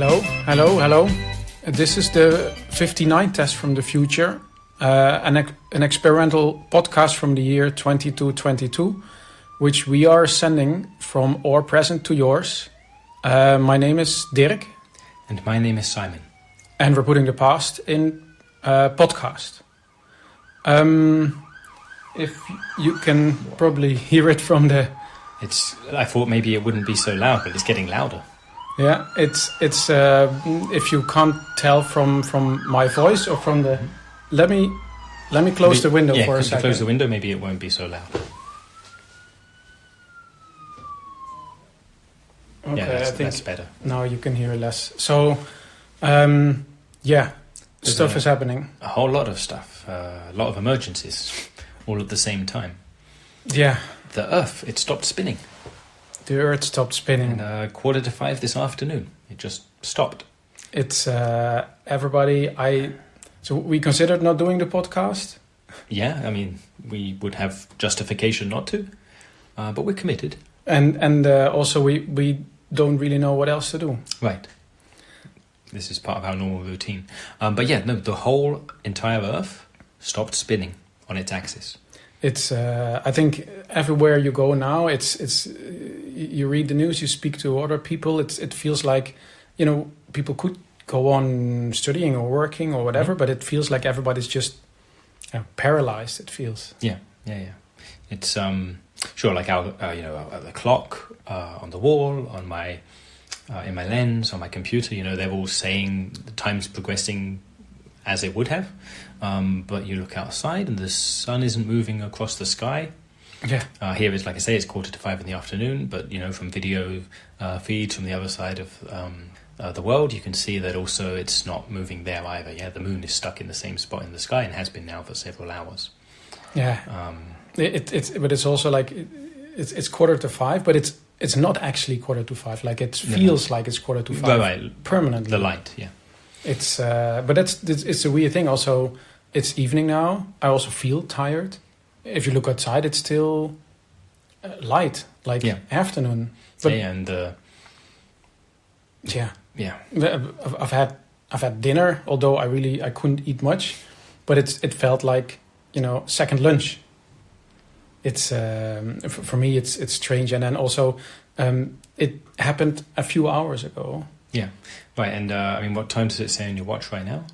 Hello. This is the 59 test from the future, an experimental podcast from the year 2222, which we are sending from our present to yours. My name is Dirk. And my name is Simon. And we're putting the past in podcast. If you can probably hear it from the... I thought maybe it wouldn't be so loud, but it's getting louder. Yeah, it's if you can't tell from my voice or from the... Let me close the window for a second. Close the window, maybe it won't be so loud. Okay, yeah, I think that's better. Now you can hear less. So, stuff is happening. A whole lot of stuff. A lot of emergencies, all at the same time. Yeah. The Earth, it stopped spinning. The Earth stopped spinning. And 4:45 this afternoon, it just stopped. It's everybody. So we considered not doing the podcast. Yeah, I mean, we would have justification not to, but we're committed. And also we don't really know what else to do. Right. This is part of our normal routine. But yeah, no, the whole entire Earth stopped spinning on its axis. It's I think everywhere you go now, it's you read the news, you speak to other people. It feels like, people could go on studying or working or whatever, but it feels like everybody's just paralyzed. It feels. Yeah. It's sure, like our the clock on the wall, on my in my lens, on my computer. They're all saying the time's progressing as it would have. But you look outside and the sun isn't moving across the sky. Yeah. Here it's, like I say, it's 4:45 in the afternoon, but from video feeds from the other side of the world, you can see that also it's not moving there either. Yeah, the moon is stuck in the same spot in the sky and has been now for several hours. Yeah. But it's also like it's 4:45, but it's not actually 4:45. Like it feels like it's 4:45 right. Permanently. The light, yeah. It's but it's a weird thing. Also, it's evening now. I also feel tired. If you look outside, it's still light, like afternoon. But yeah. I've had dinner, although I couldn't eat much, but it felt like second lunch. It's for me it's strange, and then also it happened a few hours ago. Yeah, right. And I mean, what time does it say on your watch right now?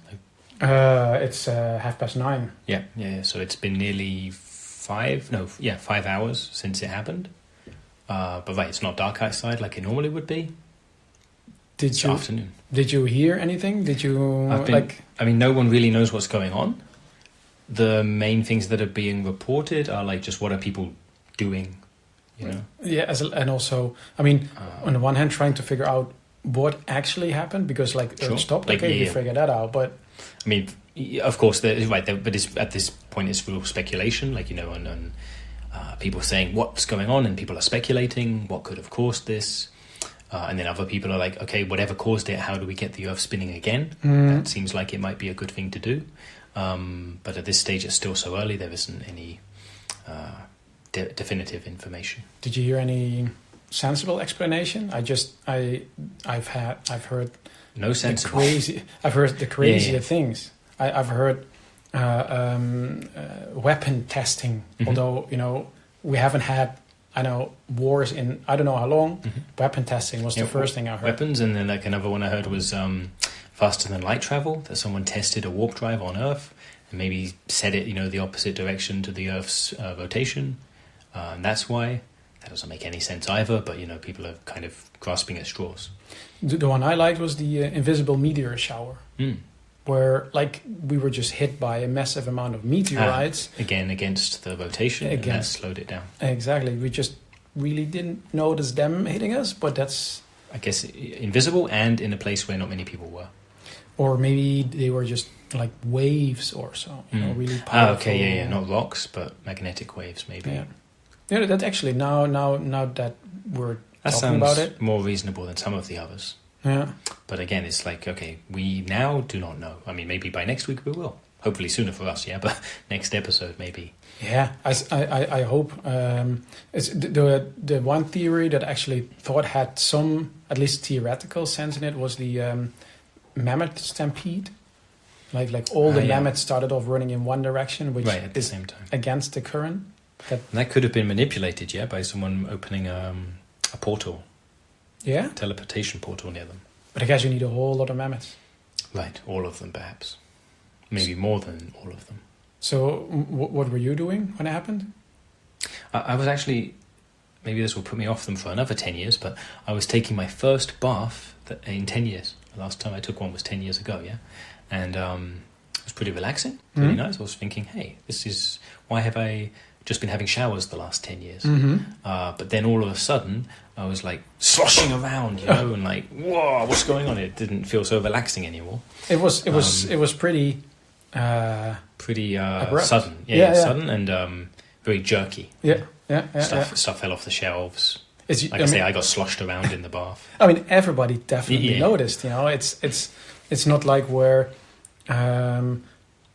It's 9:30. Yeah. So it's been nearly 5 hours since it happened. But right, it's not dark outside like it normally would be. It's afternoon. Did you hear anything? Did you I mean, no one really knows what's going on. The main things that are being reported are like just what are people doing, Yeah, and also, I mean, on the one hand, trying to figure out what actually happened, because Earth stopped. We figured that out, but I mean, of course, but at this point it's real speculation, and people saying what's going on, and people are speculating what could have caused this, and then other people are like, okay, whatever caused it, how do we get the Earth spinning again? That seems like it might be a good thing to do, but at this stage it's still so early, there isn't any definitive information. Did you hear any sensible explanation? I've heard no sensible. I've heard the crazier things. I've heard weapon testing. Mm-hmm. Although we haven't had wars in I don't know how long. Mm-hmm. Weapon testing was the first thing I heard. Weapons, and then another one I heard was faster than light travel. That someone tested a warp drive on Earth and maybe set it the opposite direction to the Earth's rotation, and that's why. That doesn't make any sense either, but people are kind of grasping at straws. The one I liked was the invisible meteor shower, where we were just hit by a massive amount of meteorites. Again, against the rotation, and that slowed it down. Exactly. We just really didn't notice them hitting us, but that's... I guess invisible and in a place where not many people were. Or maybe they were just like waves or so, really powerful. Yeah. Not rocks, but magnetic waves maybe. Yeah. Yeah, that's actually now that we're talking about it, sounds more reasonable than some of the others. Yeah, but again, it's like, okay, we now do not know. I mean, maybe by next week we will. hopefully sooner for us, yeah, but next episode maybe. Yeah, I hope. It's the one theory that I actually thought had some, at least theoretical sense in it, was the mammoth stampede. Like all the mammoths started off running in one direction, which at the same time against the current. That could have been manipulated, yeah, by someone opening a portal. Yeah? Teleportation portal near them. But I guess you need a whole lot of mammoths. Right, all of them perhaps. Maybe more than all of them. So what were you doing when it happened? I was actually, maybe this will put me off them for another 10 years, but I was taking my first bath in 10 years. The last time I took one was 10 years ago, yeah? And it was pretty relaxing, pretty nice. I was thinking, hey, why have I just been having showers the last 10 years? But then all of a sudden, I was like sloshing around, you know, and like, whoa, what's going on? It didn't feel so relaxing anymore. It was pretty sudden, sudden and very jerky. Stuff fell off the shelves. I got sloshed around in the bath. I mean, everybody definitely noticed. You know, it's not like where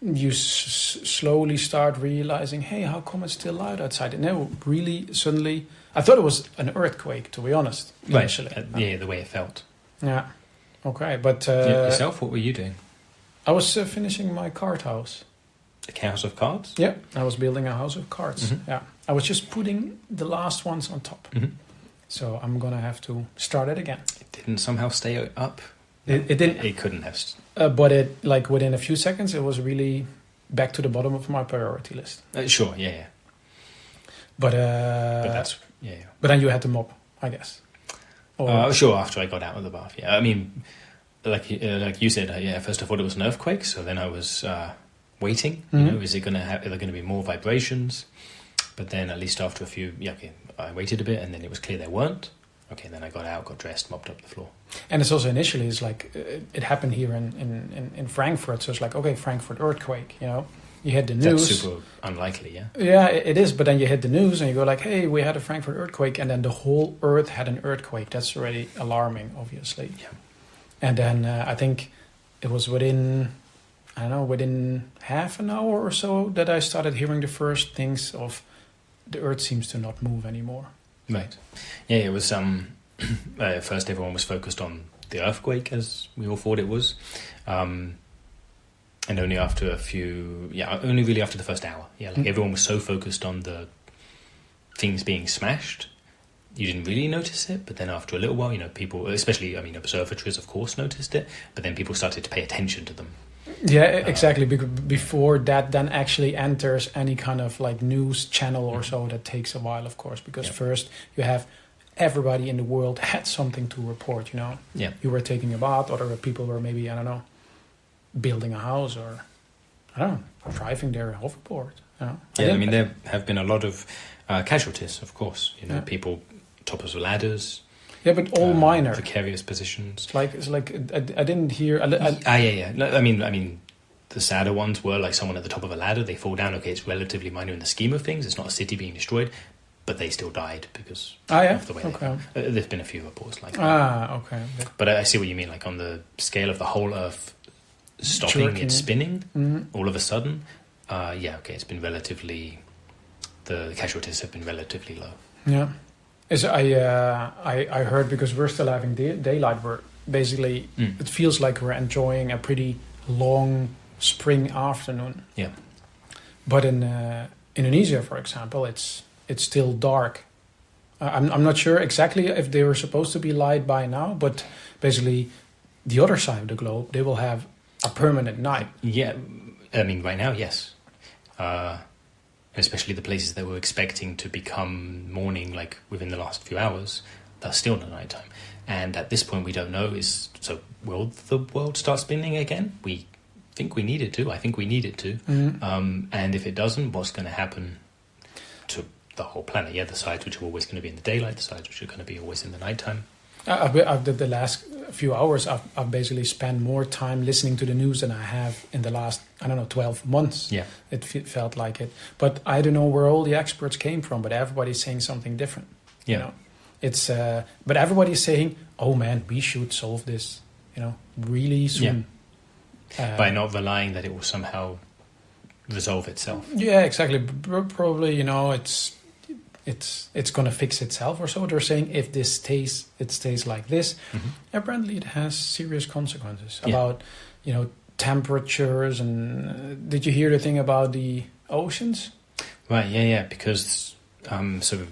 you slowly start realizing, hey, how come it's still loud outside? No, really, suddenly, I thought it was an earthquake, to be honest. Initially, the way it felt. Yeah. Okay, but yourself, what were you doing? I was finishing my card house. A house of cards? Yeah, I was building a house of cards. Yeah, I was just putting the last ones on top. So I'm gonna have to start it again. It didn't somehow stay up. It didn't. It couldn't have. But it, like, within a few seconds, it was really back to the bottom of my priority list. Sure, yeah. But that's But then you had to mop, I guess. Sure, after I got out of the bath. Yeah, I mean, like you said, first I thought it was an earthquake, so then I was waiting. You know, is it going to are there going to be more vibrations? But then at least after a few, I waited a bit, and then it was clear there weren't. Okay, then I got out, got dressed, mopped up the floor. And it's also initially, it's like, it happened here in Frankfurt, so it's like, okay, Frankfurt earthquake, you know? You hit the news. That's super unlikely, yeah? Yeah, it is, but then you hit the news and you go like, hey, we had a Frankfurt earthquake, and then the whole earth had an earthquake. That's already alarming, obviously. Yeah. And then I think it was within half an hour or so that I started hearing the first things of the earth seems to not move anymore. Right. Yeah, it was, at first everyone was focused on the earthquake, as we all thought it was. And only after only really after the first hour. Yeah, like everyone was so focused on the things being smashed, you didn't really notice it. But then after a little while, you know, people, especially, observatories, of course, noticed it. But then people started to pay attention to them. Yeah, exactly. Because before that then actually enters any kind of like news channel or so, that takes a while, of course. Because first you have everybody in the world had something to report, you know. Yeah. You were taking a bath, other people were maybe, building a house, or driving their hoverboard. You know? Yeah, there have been a lot of casualties, of course. You know, people top of ladders. Yeah, but all minor, precarious positions. It's like I didn't hear. Yeah. No, I mean, the sadder ones were like someone at the top of a ladder. They fall down. Okay, it's relatively minor in the scheme of things. It's not a city being destroyed, but they still died because of the way they fell. There's been a few reports like that. Okay. But I see what you mean. Like on the scale of the whole Earth stopping its spinning all of a sudden, it's been relatively. The casualties have been relatively low. Yeah. I heard, because we're still having daylight, we're basically it feels like we're enjoying a pretty long spring afternoon. Yeah. But in Indonesia, for example, it's still dark. I'm not sure exactly if they were supposed to be light by now, but basically the other side of the globe, they will have a permanent night. Yeah, right now, yes. Especially the places that we're expecting to become morning, like within the last few hours, they're still in the nighttime. And at this point, we don't know, will the world start spinning again? We think we need it to. I think we need it to. And if it doesn't, what's going to happen to the whole planet? Yeah, the sides which are always going to be in the daylight, the sides which are going to be always in the nighttime. The last few hours, I've basically spent more time listening to the news than I have in the last, 12 months. Yeah. It felt like it. But I don't know where all the experts came from, but everybody's saying something different. Yeah. You know? It's, but everybody's saying, oh man, we should solve this, really soon. Yeah. By not relying that it will somehow resolve itself. Yeah, exactly. Probably, it's going to fix itself or so. They're saying if this stays, it stays like this. Apparently, it has serious consequences about, temperatures. And did you hear the thing about the oceans? Right. Yeah. Because so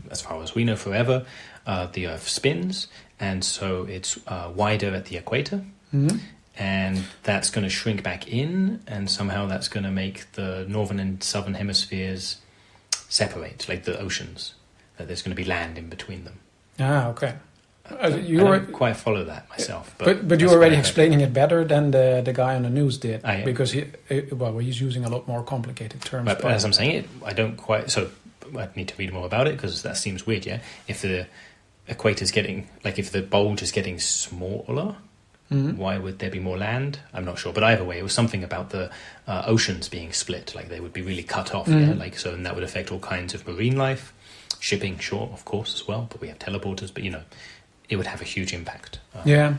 as far as we know, forever the Earth spins, and so it's wider at the equator. And that's going to shrink back in, and somehow that's going to make the northern and southern hemispheres separate, like the oceans. That there's going to be land in between them. Ah, okay. I don't quite follow that myself. But you're already explaining it better than the guy on the news did. Yeah. Because he's using a lot more complicated terms. But as I'm saying it, I don't quite... So I need to read more about it, because that seems weird, yeah? If the equator's getting... Like, if the bulge is getting smaller... Why would there be more land? I'm not sure. But either way, it was something about the oceans being split. Like they would be really cut off. Yeah? Like so, and that would affect all kinds of marine life. Shipping, sure, of course, as well. But we have teleporters. But, it would have a huge impact. Yeah.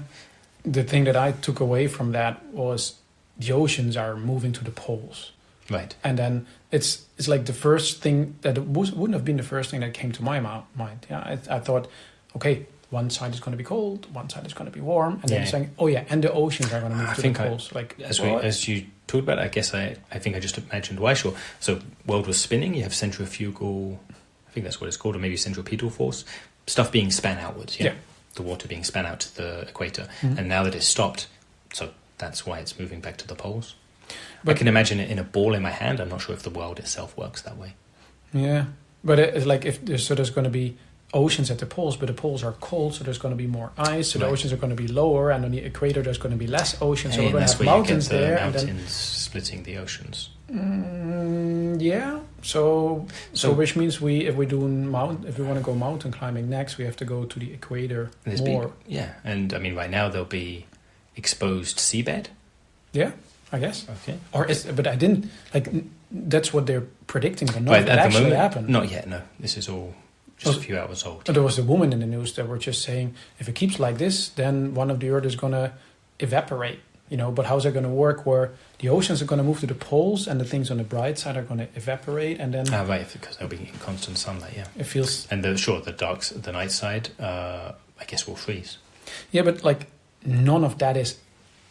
The thing that I took away from that was the oceans are moving to the poles. Right. And then it's like the first thing that wouldn't have been the first thing that came to my mind. Yeah, I thought, okay, one side is going to be cold, one side is going to be warm, and then saying, oh yeah, and the oceans are going to move to the poles. As you talked about, I guess I think I just imagined why. Sure. So world was spinning. You have centrifugal, I think that's what it's called, or maybe centripetal force. Stuff being span outwards. Yeah. The water being span out to the equator, and now that it's stopped, so that's why it's moving back to the poles. But I can imagine it in a ball in my hand. I'm not sure if the world itself works that way. Yeah, but it's like there's going to be oceans at the poles, but the poles are cold, so there's going to be more ice, so the oceans are going to be lower, and on the equator there's going to be less ocean, so we're going to have mountains there. Mountains splitting the oceans. Yeah, so which means if we want to go mountain climbing next, we have to go to the equator more. And I mean right now there'll be exposed seabed. Yeah, I guess. Okay. But I didn't that's what they're predicting, but not that actually happened. Not yet. No, this is all. Just a few hours old. There was a woman in the news that were just saying, if it keeps like this, then one of the Earth is going to evaporate. But how's that going to work? Where the oceans are going to move to the poles, and the things on the bright side are going to evaporate, and then right, because they'll be in constant sunlight. Yeah, it feels. And the night side, I guess, will freeze. Yeah, but none of that is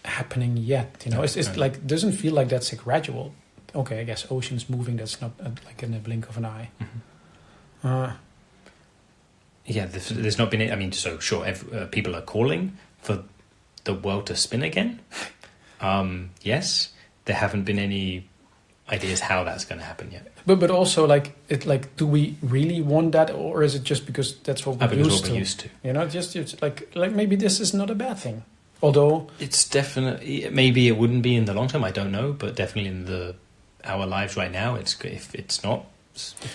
happening yet. It's like doesn't feel like that's a gradual. Okay, I guess oceans moving. That's not like in the blink of an eye. Yeah, there's not been... I mean, so sure, people are calling for the world to spin again. Yes, there haven't been any ideas how that's going to happen yet. But also, do we really want that, or is it just because that's what we're used to? Just like maybe this is not a bad thing. Although it's definitely... Maybe it wouldn't be in the long term, I don't know, but definitely in our lives right now, if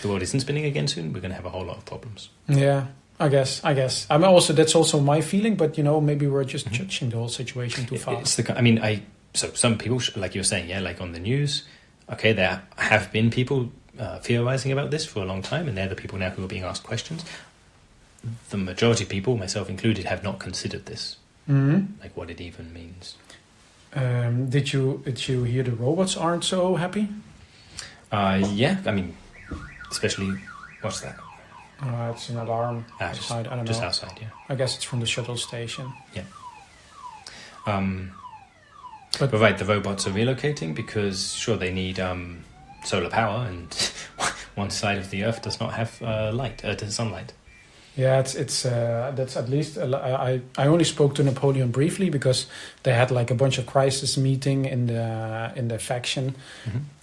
the world isn't spinning again soon, we're going to have a whole lot of problems. Yeah, I guess. That's also my feeling, but maybe we're just judging the whole situation too fast. So some people, like you're saying, like on the news, okay, there have been people theorizing about this for a long time, and they're the people now who are being asked questions. The majority of people, myself included, have not considered this, like what it even means. Did you hear the robots aren't so happy? Yeah, especially, what's that? It's an alarm outside. I don't know. Just outside, yeah. I guess it's from the shuttle station. Yeah. But right, the robots are relocating because, sure, they need solar power, and one side of the Earth does not have sunlight. Yeah, it's that's at least. I only spoke to Napoleon briefly because they had a bunch of crisis meeting in the faction,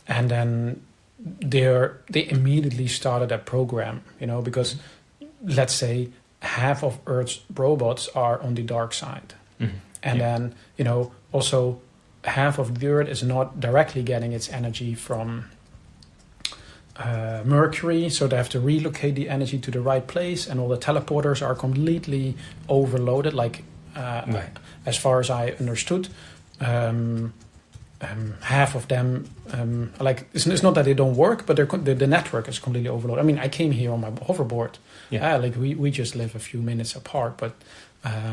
and then they immediately started a program. Because let's say half of Earth's robots are on the dark side, and then also half of the Earth is not directly getting its energy from Mercury, so they have to relocate the energy to the right place, and all the teleporters are completely overloaded. As far as I understood, half of them, it's not that they don't work, but the network is completely overloaded. I came here on my hoverboard. Yeah, we just live a few minutes apart, but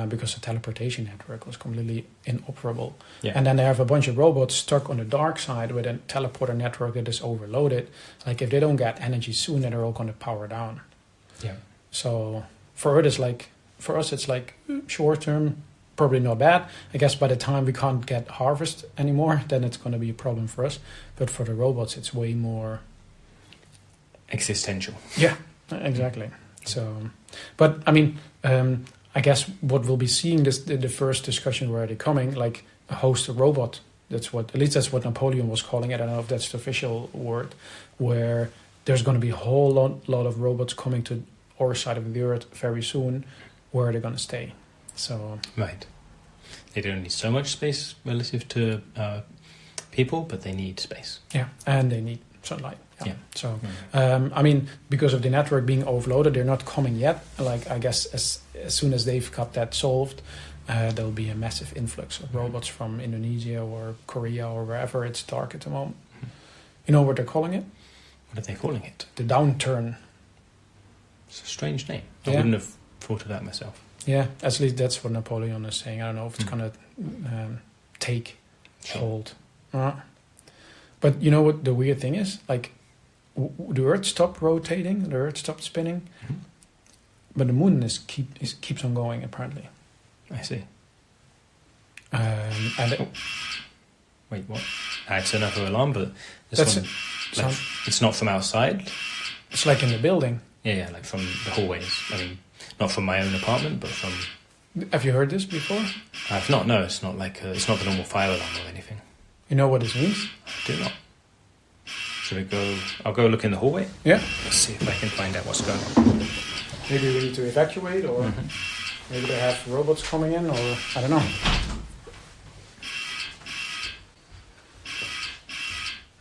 because the teleportation network was completely inoperable. Yeah. And then they have a bunch of robots stuck on the dark side with a teleporter network that is overloaded. Like if they don't get energy soon, then they're all going to power down. Yeah. So for us, it's like short term, probably not bad. I guess by the time we can't get harvest anymore, then it's going to be a problem for us. But for the robots, it's way more existential. Yeah, exactly. So, but I mean, I guess what we'll be seeing the first discussion where they're coming, like a host of robot. At least that's what Napoleon was calling it. I don't know if that's the official word, where there's going to be a whole lot of robots coming to our side of the earth very soon, where they're going to stay. So right, they don't need so much space relative to people, but they need space. Yeah, and they need sunlight. Yeah. So, I mean, because of the network being overloaded, they're not coming yet. Like, I guess as soon as they've got that solved, there'll be a massive influx of robots from Indonesia or Korea or wherever it's dark at the moment. You know what they're calling it? What are they calling it? The downturn. It's a strange name. I Yeah. wouldn't have thought of that myself. Yeah, at least that's what Napoleon is saying. I don't know if it's going to take hold. But you know what the weird thing is? Like, the Earth stopped rotating, the Earth stopped spinning, but the Moon keeps on going, apparently. I see. Wait, what? It's another alarm, but it's not from outside. It's like in the building. Yeah, like from the hallways. I mean, not from my own apartment, but from... Have you heard this before? I've not. No, it's not like it's not the normal fire alarm or anything. You know what this means? I do not. Should we go? I'll go look in the hallway. Yeah. Let's see if I can find out what's going on. Maybe we need to evacuate, or maybe they have robots coming in, or I don't know.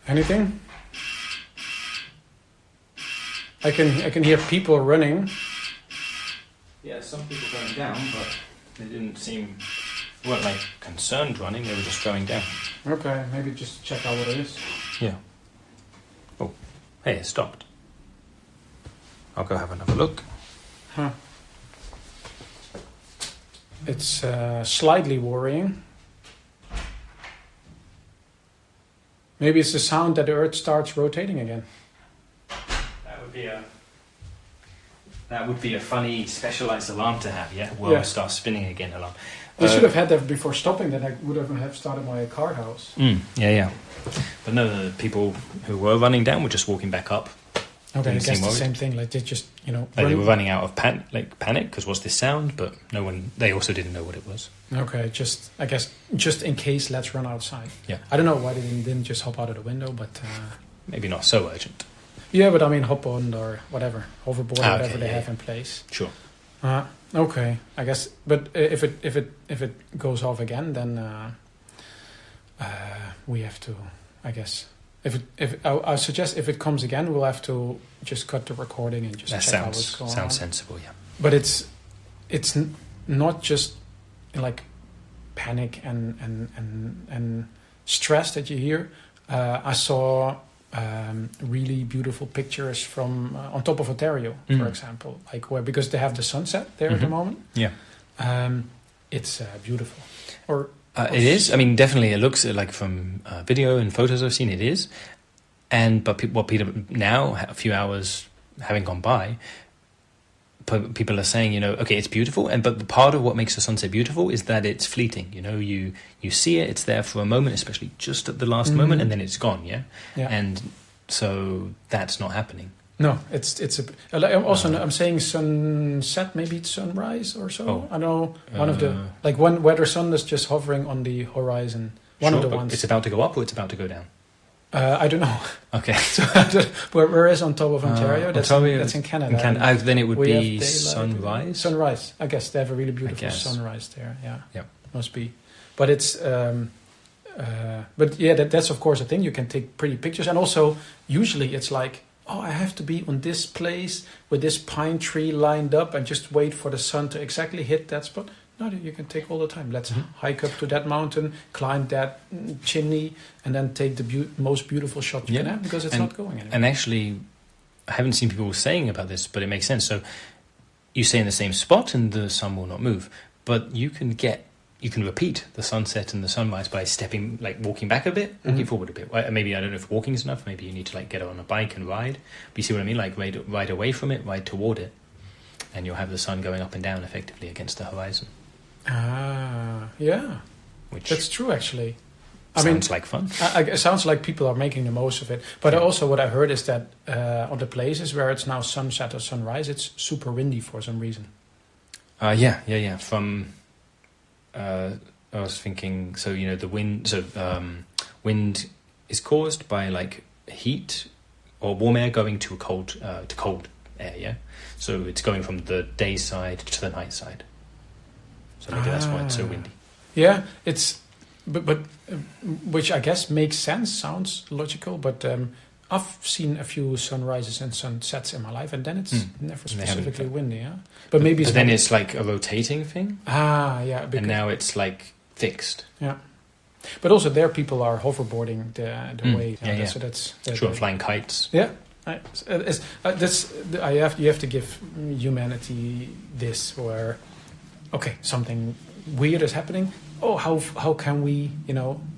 Anything? I can hear people running. Yeah, some people going down, but they weren't like concerned running. They were just going down. Okay, maybe just check out what it is. Yeah. Oh, hey, it stopped. I'll go have another look. Huh. It's slightly worrying. Maybe it's the sound that the Earth starts rotating again. That would be a funny specialized alarm to have, yeah? World starts spinning again alarm. They should have had that before stopping, then I would have started my car house. Yeah. But no, the people who were running down were just walking back up. Okay, I guess the same thing. Like they just, they were running out of panic, because what's this sound? But they also didn't know what it was. Okay, I guess, just in case, let's run outside. Yeah. I don't know why they didn't just hop out of the window, but... maybe not so urgent. Yeah, but I mean, hop on or whatever, hoverboard, whatever they have in place. Sure. Okay, I guess. But if it goes off again, then we have to, I guess. I suggest if it comes again, we'll have to just cut the recording and just check out what's going on. Sounds sensible, yeah. But it's not just like panic and stress that you hear. I saw really beautiful pictures from on top of Ontario, for example, like because they have the sunset there at the moment. Yeah, it's beautiful. It is. I mean, definitely, it looks like from video and photos I've seen, it is. But what Peter now, a few hours having gone by, people are saying, okay, it's beautiful, but the part of what makes the sunset beautiful is that it's fleeting. You see it, it's there for a moment, especially just at the last moment, and then it's gone. Yeah. And so that's not happening. No, I'm saying sunset, maybe it's sunrise or so. Oh. I know one of the where the sun is just hovering on the horizon. One of the ones. It's about to go up or it's about to go down. I don't know. Okay. So where is on top of Ontario? That's in Canada. Then it would be sunrise. Sunrise. I guess they have a really beautiful sunrise there. Yeah. Must be. But it's. But yeah, that's of course a thing. You can take pretty pictures, and also usually it's like, oh, I have to be on this place with this pine tree lined up and just wait for the sun to exactly hit that spot. No, you can take all the time. Let's hike up to that mountain, climb that chimney, and then take the most beautiful shot you can have, because it's not going anywhere. And actually, I haven't seen people saying about this, but it makes sense. So you stay in the same spot and the sun will not move. but you can repeat the sunset and the sunrise by walking back a bit, walking forward a bit. Maybe, I don't know if walking is enough. Maybe you need to like get on a bike and ride. But you see what I mean? Like ride away from it, ride toward it, and you'll have the sun going up and down effectively against the horizon. Yeah. Which That's true, actually. sounds like fun. It sounds like people are making the most of it. But also what I heard is that on the places where it's now sunset or sunrise, it's super windy for some reason. Yeah. I was thinking, so the wind. So wind is caused by like heat or warm air going to cold air. Yeah, so it's going from the day side to the night side. So maybe that's why it's so windy. Yeah, but which I guess makes sense, sounds logical. But I've seen a few sunrises and sunsets in my life, and then it's never specifically windy. Yeah, but maybe. But then it's like a rotating thing. Yeah. And now it's like fixed. Yeah, but also there people are hoverboarding the way. Yeah. So that's Sure, flying kites. Yeah. You have to give humanity this, where something weird is happening. Oh, how can we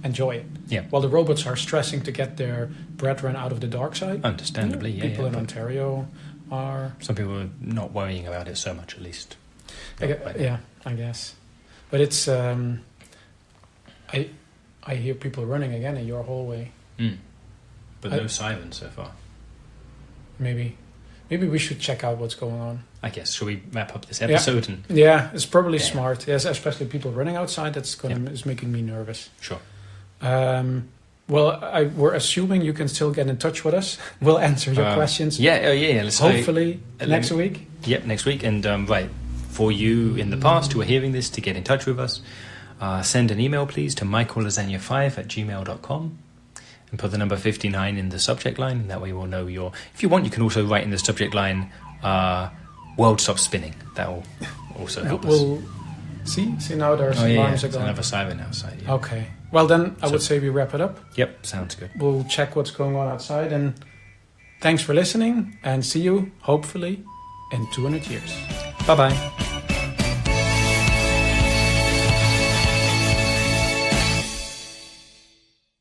enjoy it? Yeah. While the robots are stressing to get their brethren out of the dark side. Understandably, people in Ontario are. Some people are not worrying about it so much, at least. I guess. But it's. I hear people running again in your hallway. But no sirens so far. Maybe we should check out what's going on. I guess. Shall we wrap up this episode? It's probably smart. Yes, especially people running outside. It's making me nervous. Sure. We're assuming you can still get in touch with us. We'll answer your questions. Hopefully next week. Yep, next week. And for you in the past who are hearing this, to get in touch with us, send an email please to michaellasagna5@gmail.com. And put the number 59 in the subject line, and that way we'll know your... If you want, you can also write in the subject line, world stops spinning. That will also help us. See now there's alarms There's going. another siren outside. Yeah. Okay. Well, then I would say we wrap it up. Yep, sounds good. We'll check what's going on outside, and thanks for listening, and see you, hopefully, in 200 years. Bye-bye.